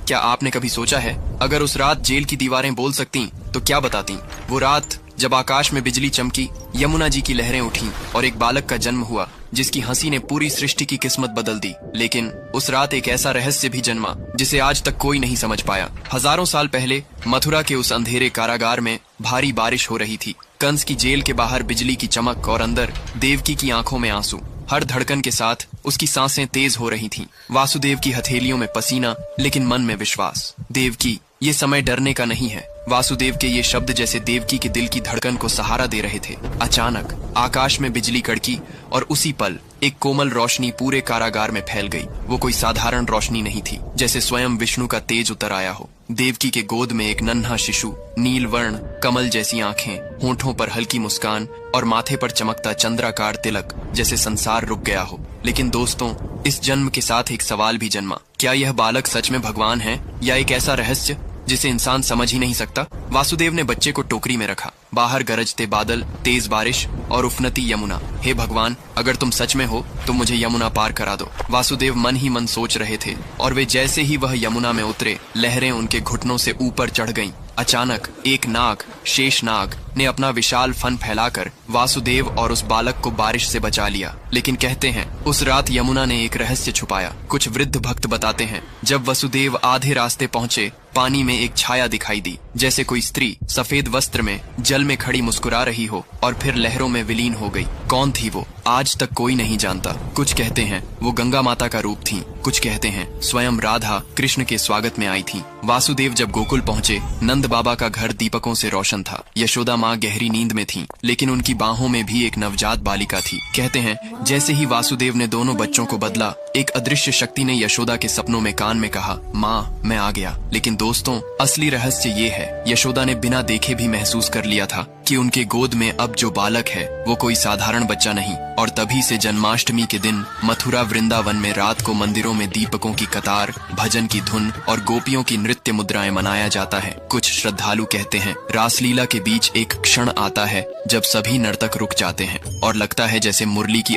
क्या आपने कभी सोचा है, अगर उस रात जेल की दीवारें बोल सकती तो क्या बताती? वो रात जब आकाश में बिजली चमकी, यमुना जी की लहरें उठी और एक बालक का जन्म हुआ जिसकी हंसी ने पूरी सृष्टि की किस्मत बदल दी। लेकिन उस रात एक ऐसा रहस्य भी जन्मा जिसे आज तक कोई नहीं समझ पाया। हजारों साल पहले मथुरा के उस अंधेरे कारागार में भारी बारिश हो रही थी। कंस की जेल के बाहर बिजली की चमक और अंदर देवकी की आंखों में आंसू। हर धड़कन के साथ उसकी सांसें तेज हो रही थीं। वासुदेव की हथेलियों में पसीना, लेकिन मन में विश्वास। देवकी, ये समय डरने का नहीं है। वासुदेव के ये शब्द जैसे देवकी के दिल की धड़कन को सहारा दे रहे थे। अचानक आकाश में बिजली कड़की और उसी पल एक कोमल रोशनी पूरे कारागार में फैल गई। वो कोई साधारण रोशनी नहीं थी, जैसे स्वयं विष्णु का तेज उतर आया हो। देवकी के गोद में एक नन्हा शिशु, नील वर्ण, कमल जैसी आंखें, होठों पर हल्की मुस्कान और माथे पर चमकता चंद्राकार तिलक, जैसे संसार रुक गया हो। लेकिन दोस्तों, इस जन्म के साथ एक सवाल भी जन्मा। क्या यह बालक सच में भगवान है या एक ऐसा रहस्य जिसे इंसान समझ ही नहीं सकता? वासुदेव ने बच्चे को टोकरी में रखा। बाहर गरजते बादल, तेज बारिश और उफनती यमुना। हे भगवान, अगर तुम सच में हो तो मुझे यमुना पार करा दो। वासुदेव मन ही मन सोच रहे थे और वे जैसे ही वह यमुना में उतरे, लहरें उनके घुटनों से ऊपर चढ़ गईं। अचानक एक नाग, शेष नाग, ने अपना विशाल फन फैलाकर वासुदेव और उस बालक को बारिश से बचा लिया। लेकिन कहते हैं उस रात यमुना ने एक रहस्य छुपाया। कुछ वृद्ध भक्त बताते हैं, जब वसुदेव आधे रास्ते पहुंचे, पानी में एक छाया दिखाई दी, जैसे कोई स्त्री सफेद वस्त्र में जल में खड़ी मुस्कुरा रही हो और फिर लहरों में विलीन हो गई। कौन थी वो? आज तक कोई नहीं जानता। कुछ कहते हैं वो गंगा माता का रूप थी, कुछ कहते हैं स्वयं राधा कृष्ण के स्वागत में आई थी। वासुदेव जब गोकुल पहुंचे, नंद बाबा का घर दीपकों से रोशन था। यशोदा माँ गहरी नींद में थी, लेकिन उनकी बाहों में भी एक नवजात बालिका थी। कहते हैं जैसे ही वासुदेव ने दोनों बच्चों को बदला, एक अदृश्य शक्ति ने यशोदा के सपनों में कान में कहा, माँ मैं आ गया। लेकिन दोस्तों, असली रहस्य ये है, यशोदा ने बिना देखे भी महसूस कर लिया था कि उनके गोद में अब जो बालक है वो कोई साधारण बच्चा नहीं। और तभी से जन्माष्टमी के दिन मथुरा वृंदावन में रात को मंदिरों में दीपकों की कतार, भजन की धुन और गोपियों की नृत्य मुद्राएं मनाया जाता है। कुछ श्रद्धालु कहते हैं रासलीला के बीच एक क्षण आता है जब सभी नर्तक रुक जाते हैं और लगता है जैसे मुरली की